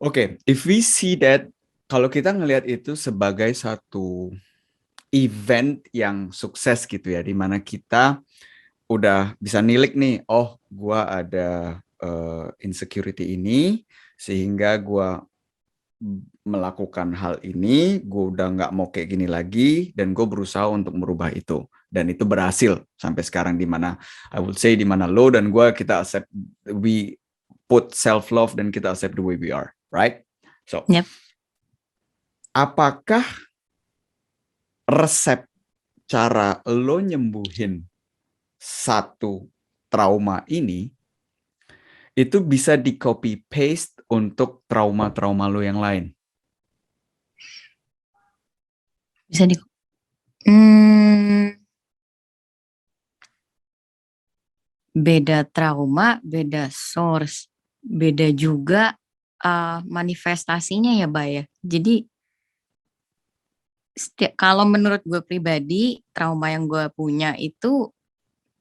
Oke, if we see that, kalau kita ngelihat itu sebagai satu event yang sukses gitu ya, di mana kita udah bisa nilik nih, oh gua ada insecurity ini, sehingga gua melakukan hal ini, gue udah nggak mau kayak gini lagi, dan gue berusaha untuk merubah itu, dan itu berhasil sampai sekarang, di mana I would say di mana lo dan gue kita accept, we put self love dan kita accept the way we are, right? So, Yep. apakah resep cara lo nyembuhin satu trauma ini itu bisa di copy paste untuk trauma-trauma lo yang lain? Bisa di beda trauma, beda source, beda juga manifestasinya ya, Mbak ya. Jadi kalau menurut gue pribadi, trauma yang gue punya itu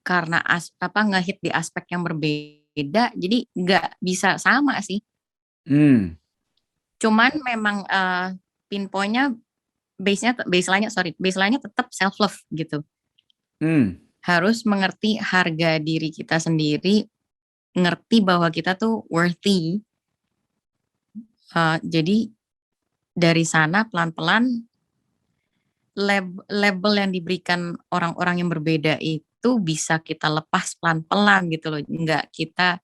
karena ngehit di aspek yang berbeda, jadi nggak bisa sama sih. Cuman memang pinpointnya baseline-nya tetap self love gitu. Harus mengerti harga diri kita sendiri, ngerti bahwa kita tuh worthy. Jadi dari sana pelan-pelan label yang diberikan orang-orang yang berbeda itu bisa kita lepas pelan-pelan gitu loh. Nggak kita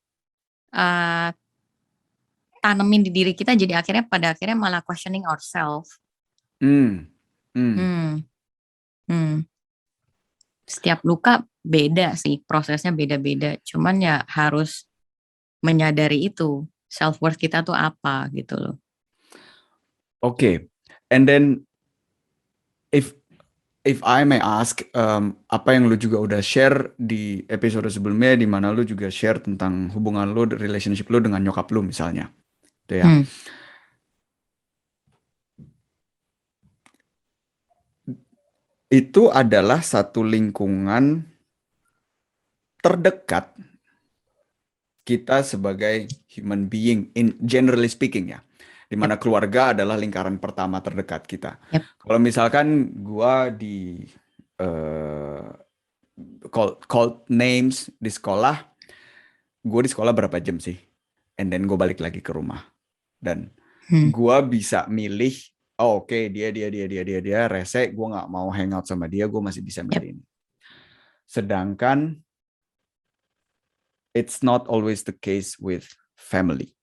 tanemin di diri kita, jadi pada akhirnya malah questioning ourselves. Setiap luka beda sih, prosesnya beda-beda. Cuman ya harus menyadari itu, self worth kita tuh apa gitu loh. Okay, and then if I may ask, apa yang lu juga udah share di episode sebelumnya, di mana lu juga share tentang hubungan lu, relationship lu dengan nyokap lu misalnya, itu ya. Itu adalah satu lingkungan terdekat kita sebagai human being, in generally speaking ya, di mana keluarga adalah lingkaran pertama terdekat kita. Kalau misalkan gua di called names di sekolah, gue di sekolah berapa jam sih, and then gue balik lagi ke rumah, dan gue bisa milih, oh oke, dia rese, gue nggak mau hangout sama dia, gue masih bisa milih ini. Sedangkan it's not always the case with family.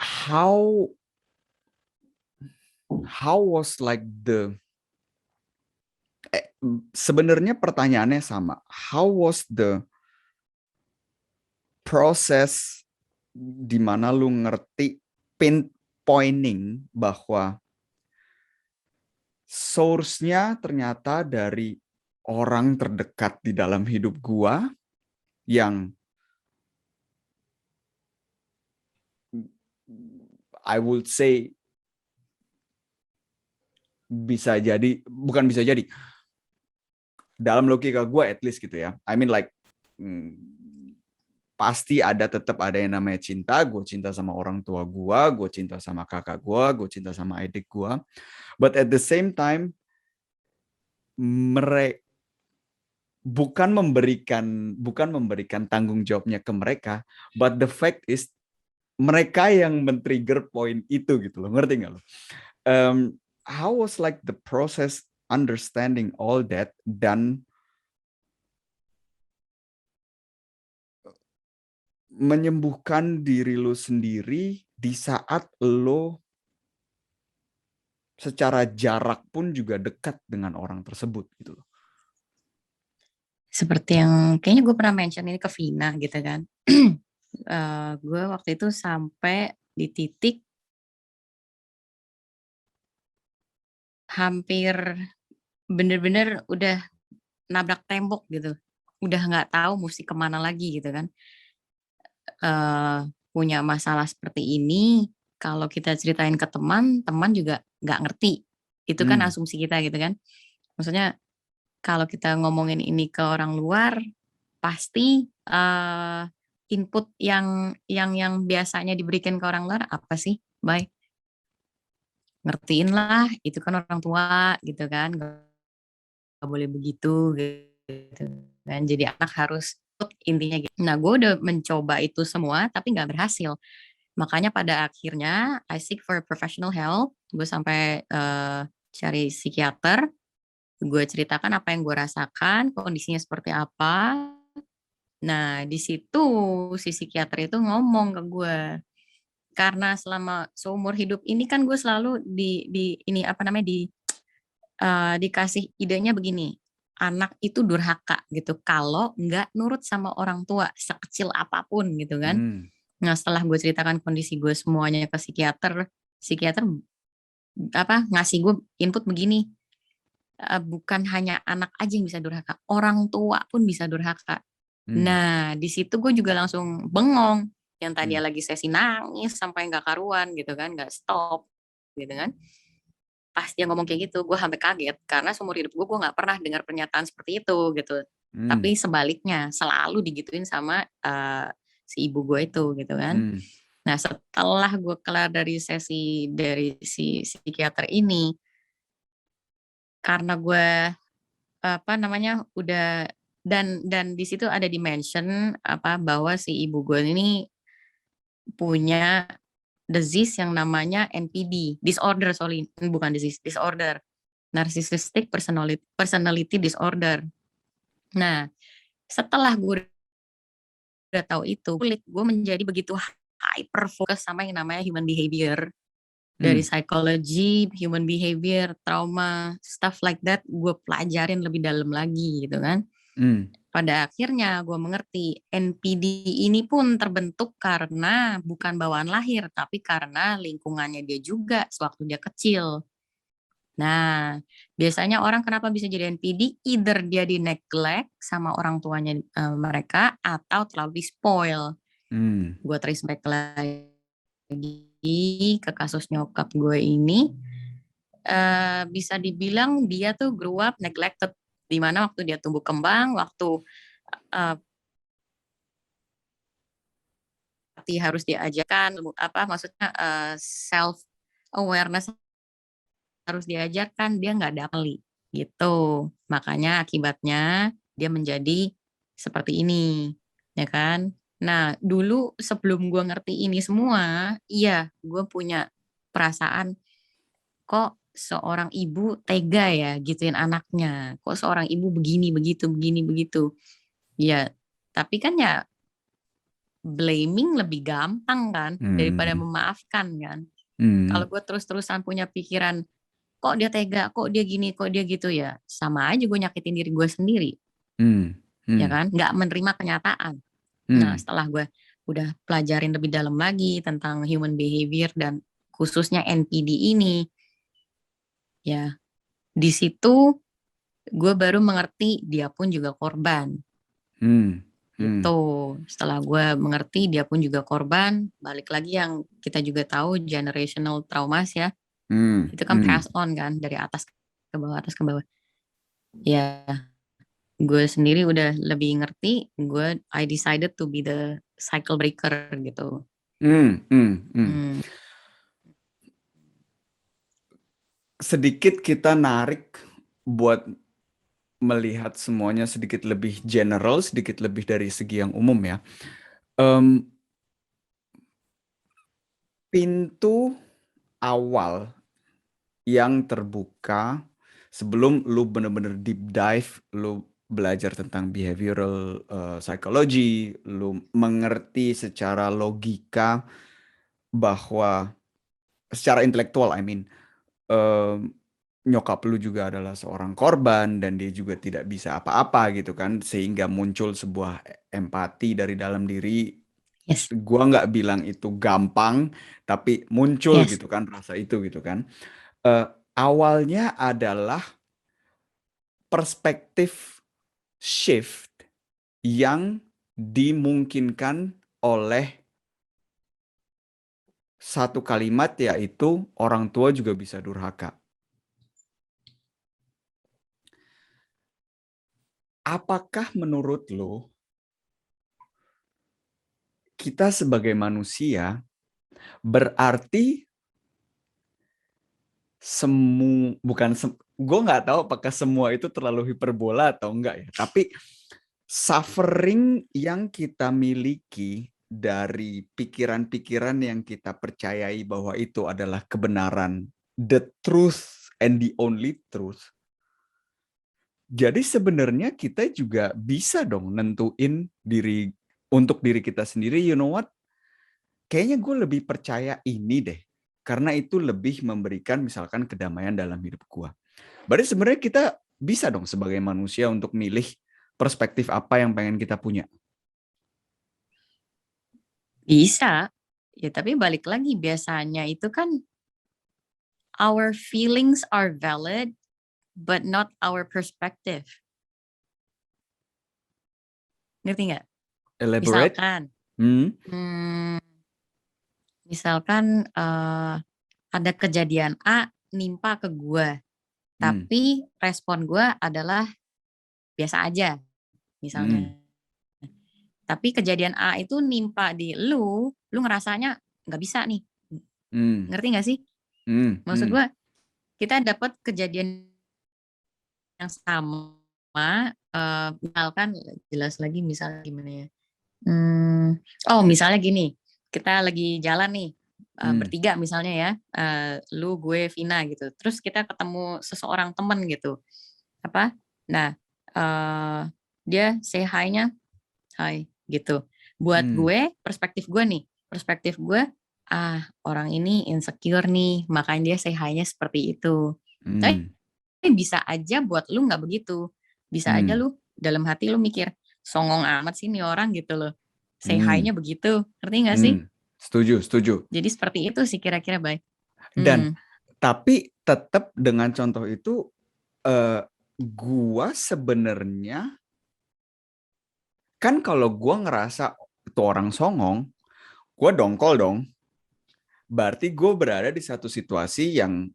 How was like sebenarnya pertanyaannya sama. How was the process di mana lu ngerti pinpointing bahwa source-nya ternyata dari orang terdekat di dalam hidup gua yang I would say bukan bisa jadi, dalam logika gue at least gitu ya, I mean like pasti tetap ada yang namanya cinta. Gue cinta sama orang tua gue cinta sama kakak gue cinta sama adik gue, but at the same time mereka bukan memberikan tanggung jawabnya ke mereka, but the fact is mereka yang men-trigger point itu gitu loh, ngerti nggak lo? How was like the process understanding all that dan menyembuhkan diri lo sendiri di saat lo secara jarak pun juga dekat dengan orang tersebut gitu loh. Seperti yang kayaknya gue pernah mention ini ke Vina gitu kan. Gue waktu itu sampai di titik hampir bener-bener udah nabrak tembok gitu. Udah nggak tahu mesti kemana lagi gitu kan. Punya masalah seperti ini, kalau kita ceritain ke teman juga nggak ngerti. Itu kan asumsi kita gitu kan. Maksudnya kalau kita ngomongin ini ke orang luar, pasti input yang biasanya diberikan ke orang luar apa sih? Bye. Ngertiin lah, itu kan orang tua gitu kan, nggak boleh begitu gitu kan. Jadi anak harus intinya gitu. Nah, gue udah mencoba itu semua tapi nggak berhasil. Makanya pada akhirnya I seek for professional help. Gue sampai cari psikiater. Gue ceritakan apa yang gue rasakan, kondisinya seperti apa. Nah, di situ si psikiater itu ngomong ke gue, karena selama seumur hidup ini kan gue selalu di ini apa namanya dikasih idenya begini, anak itu durhaka gitu kalau nggak nurut sama orang tua sekecil apapun gitu kan. Hmm. Nah, setelah gue ceritakan kondisi gue semuanya ke psikiater, psikiater ngasih gue input begini, bukan hanya anak aja yang bisa durhaka, orang tua pun bisa durhaka. Hmm. Nah, di situ gue juga langsung bengong. Yang tadi Hmm. lagi sesi nangis sampai nggak karuan gitu kan, nggak stop gitu kan. Pas dia ngomong kayak gitu, gue sampai kaget karena seumur hidup gue nggak pernah dengar pernyataan seperti itu gitu. Hmm. Tapi sebaliknya selalu digituin sama si ibu gue itu gitu kan. Hmm. Nah, setelah gue kelar dari sesi dari si psikiater ini, karena gue udah dan di situ ada dimension bahwa si ibu gue ini punya disease yang namanya NPD, disorder, sorry, bukan disease, disorder, narcissistic personality disorder. Nah, setelah gue udah tahu itu, kulit gue menjadi begitu hyper focus sama yang namanya human behavior. Dari Hmm. psychology, human behavior, trauma, stuff like that, gue pelajarin lebih dalam lagi gitu kan. Hmm. Pada akhirnya gue mengerti NPD ini pun terbentuk karena bukan bawaan lahir, tapi karena lingkungannya dia juga sewaktu dia kecil. Nah, biasanya orang kenapa bisa jadi NPD? Either dia di neglect sama orang tuanya mereka atau terlalu di spoil. Hmm. Gue trace back lagi ke kasus nyokap gue ini, bisa dibilang dia tuh grew up neglected, di mana waktu dia tumbuh kembang, waktu harus diajarkan maksudnya self awareness harus diajarkan, dia nggak dapet gitu. Makanya akibatnya dia menjadi seperti ini, ya kan. Nah, dulu sebelum gue ngerti ini semua, iya gue punya perasaan, kok seorang ibu tega ya gituin anaknya, kok seorang ibu begini begini begitu. Ya, tapi kan ya blaming lebih gampang kan daripada Hmm. memaafkan kan. Kalau Hmm. gue terus-terusan punya pikiran, kok dia tega, kok dia gini, kok dia gitu, ya sama aja gue nyakitin diri gue sendiri, Hmm. ya Hmm. kan, nggak menerima kenyataan. Nah, Hmm. setelah gue udah pelajarin lebih dalam lagi tentang human behavior dan khususnya NPD ini, ya di situ gue baru mengerti dia pun juga korban. Hmm. Hmm. Gitu. Setelah gue mengerti dia pun juga korban, balik lagi yang kita juga tahu generational traumas ya, Hmm. itu kan Hmm. pass on kan dari atas ke bawah. Ya, gue sendiri udah lebih ngerti, I decided to be the cycle breaker gitu. Hmm. Hmm. Hmm. Hmm. Sedikit kita narik buat melihat semuanya sedikit lebih general, sedikit lebih dari segi yang umum ya. Em, Pintu awal yang terbuka sebelum lu bener-bener deep dive, lu belajar tentang behavioral psychology, lu mengerti secara logika bahwa secara intelektual, I mean, em, nyokap lu juga adalah seorang korban dan dia juga tidak bisa apa-apa gitu kan, sehingga muncul sebuah empati dari dalam diri. Yes, Gua nggak bilang itu gampang, tapi muncul yes, gitu kan rasa itu gitu kan. Eh, Awalnya adalah perspektif shift yang dimungkinkan oleh satu kalimat, yaitu orang tua juga bisa durhaka. Apakah menurut lo kita sebagai manusia berarti gue nggak tahu apakah semua itu terlalu hiperbola atau enggak ya. Tapi suffering yang kita miliki dari pikiran-pikiran yang kita percayai bahwa itu adalah kebenaran, the truth and the only truth. Jadi sebenarnya kita juga bisa dong nentuin untuk diri kita sendiri, you know what? Kayaknya gue lebih percaya ini deh. Karena itu lebih memberikan misalkan kedamaian dalam hidup gue. Berarti sebenarnya kita bisa dong sebagai manusia untuk milih perspektif apa yang pengen kita punya. Bisa. Ya, tapi balik lagi biasanya itu kan our feelings are valid but not our perspective. Ngerti nggak? Elaborate? Misalkan, misalkan ada kejadian A nimpa ke gue, tapi respon gue adalah biasa aja, misalnya. Tapi kejadian A itu nimpa di lu ngerasanya nggak bisa nih. Ngerti nggak sih? Maksud gue, kita dapat kejadian yang sama, misalkan jelas lagi misalnya gimana ya? Misalnya gini, kita lagi jalan nih, bertiga misalnya ya, lu, gue, Vina gitu. Terus kita ketemu seseorang temen gitu. Nah, dia say hi-nya, hi gitu. Buat gue, perspektif gue, orang ini insecure nih, makanya dia say hi-nya seperti itu. Tapi bisa aja buat lu nggak begitu. Bisa aja lu dalam hati lu mikir, songong amat sih nih orang gitu loh. Say hi-nya begitu. Ngerti nggak sih? Setuju. Jadi seperti itu sih kira-kira, Bay. Dan tapi tetap dengan contoh itu, gua sebenarnya kan kalau gua ngerasa itu orang songong, gua dongkol dong. Berarti gue berada di satu situasi yang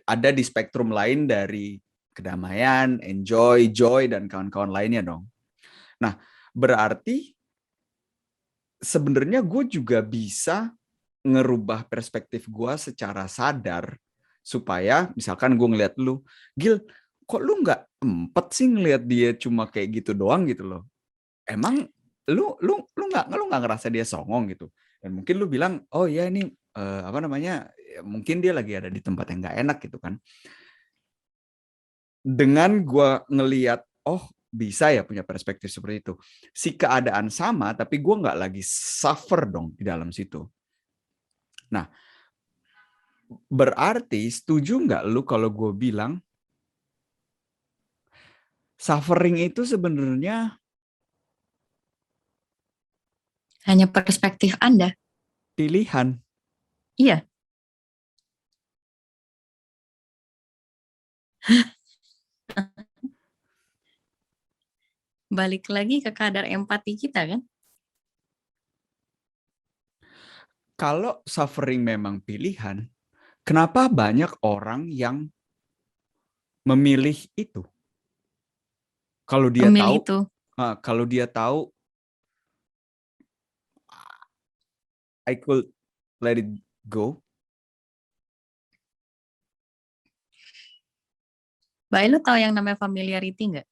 ada di spektrum lain dari kedamaian, enjoy, joy, dan kawan-kawan lainnya dong. Nah, berarti sebenarnya gue juga bisa ngerubah perspektif gue secara sadar supaya misalkan gue ngeliat lu, Gil, kok lu nggak empet sih ngeliat dia cuma kayak gitu doang gitu loh. Emang lu nggak ngerasa dia songong gitu. Dan mungkin lu bilang, oh ya ini mungkin dia lagi ada di tempat yang nggak enak gitu kan. Dengan gue ngeliat, oh bisa ya punya perspektif seperti itu. Si keadaan sama, tapi gue nggak lagi suffer dong di dalam situ. Nah, berarti setuju nggak lu kalau gue bilang suffering itu sebenarnya hanya perspektif Anda. Pilihan. Iya. Balik lagi ke kadar empati kita kan? Kalau suffering memang pilihan, kenapa banyak orang yang memilih itu? Kalau dia Memilih tahu, itu. kalau dia tahu, I could let it go. Mbak, lu tahu yang namanya familiarity nggak?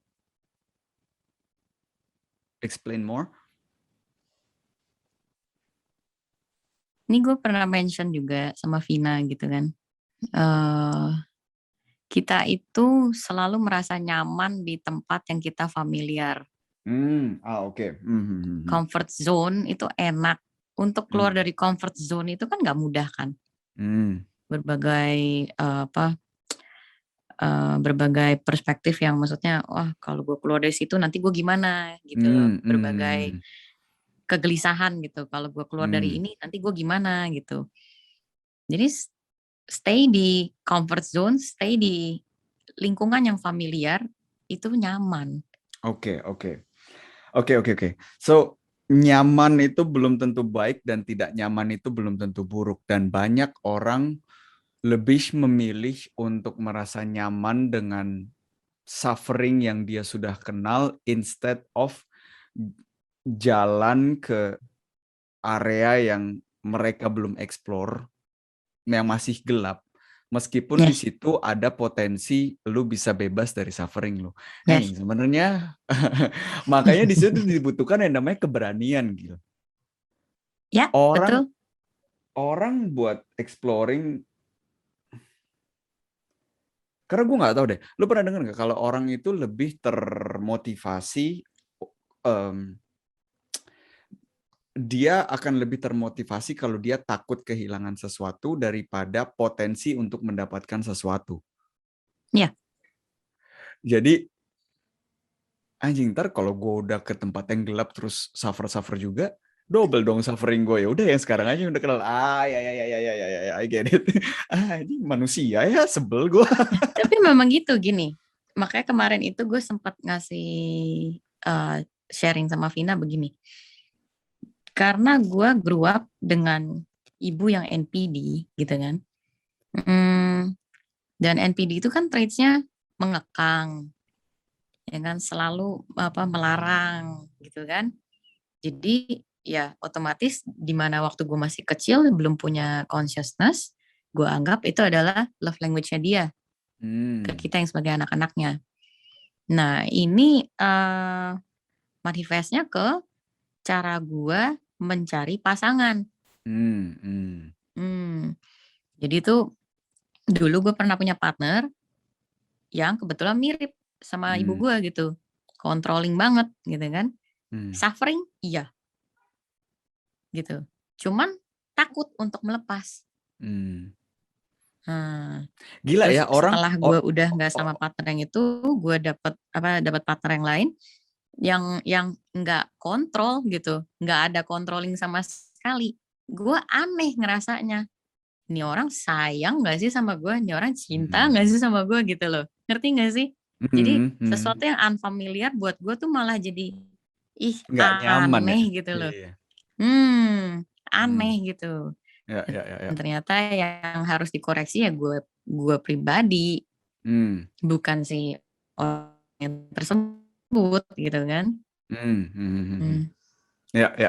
Explain more. Ini gue pernah mention juga sama Vina gitu kan. Kita itu selalu merasa nyaman di tempat yang kita familiar. Oke. Comfort zone itu enak. Untuk keluar dari comfort zone itu kan nggak mudah kan. Berbagai berbagai perspektif yang maksudnya, wah kalau gue keluar dari situ nanti gue gimana gitu loh. Berbagai kegelisahan gitu. Kalau gue keluar dari ini nanti gue gimana gitu. Jadi stay di comfort zone, stay di lingkungan yang familiar itu nyaman. Oke. So nyaman itu belum tentu baik dan tidak nyaman itu belum tentu buruk, dan banyak orang lebih memilih untuk merasa nyaman dengan suffering yang dia sudah kenal instead of jalan ke area yang mereka belum explore, yang masih gelap. Meskipun di Yes, situ ada potensi lu bisa bebas dari suffering lu. yes. Sebenarnya makanya di situ dibutuhkan yang namanya keberanian gitu. Ya, Orang betul. orang buat exploring, karena gue nggak tahu deh. Lu pernah dengar nggak kalau orang itu lebih termotivasi, em, dia akan lebih termotivasi kalau dia takut kehilangan sesuatu daripada potensi untuk mendapatkan sesuatu. Ya, Jadi anjing, ntar kalau gue udah ke tempat yang gelap terus suffer juga, double dong suffering gue. Ya udah yang sekarang aja udah kenal. Ya, I get it. Ini manusia ya, sebel gue. tapi memang gitu gini. Makanya kemarin itu gue sempat ngasih sharing sama Vina begini. Karena gue grew up dengan ibu yang NPD gitu kan. Dan NPD itu kan traitsnya mengekang, ya kan, selalu melarang gitu kan. Jadi ya otomatis di mana waktu gue masih kecil belum punya consciousness, gue anggap itu adalah love language-nya dia ke kita yang sebagai anak-anaknya. Nah ini manifestnya ke cara gue mencari pasangan. Jadi tuh dulu gue pernah punya partner yang kebetulan mirip sama ibu gue gitu, controlling banget gitu kan, suffering iya, gitu. Cuman takut untuk melepas. Gila Terus ya orang. setelah gue udah nggak sama partner yang itu, gue dapat partner yang lain yang nggak kontrol gitu, nggak ada controlling sama sekali. Gue aneh ngerasanya, ini orang sayang nggak sih sama gue, ini orang cinta nggak sih sama gue gitu loh, ngerti nggak sih? Jadi sesuatu yang unfamiliar buat gue tuh malah jadi Nggak nyaman ya. aneh gitu loh. Iya. Aneh gitu. Ya. Dan ternyata yang harus dikoreksi ya gue pribadi, bukan si orang yang tersebut gitu kan. Ya.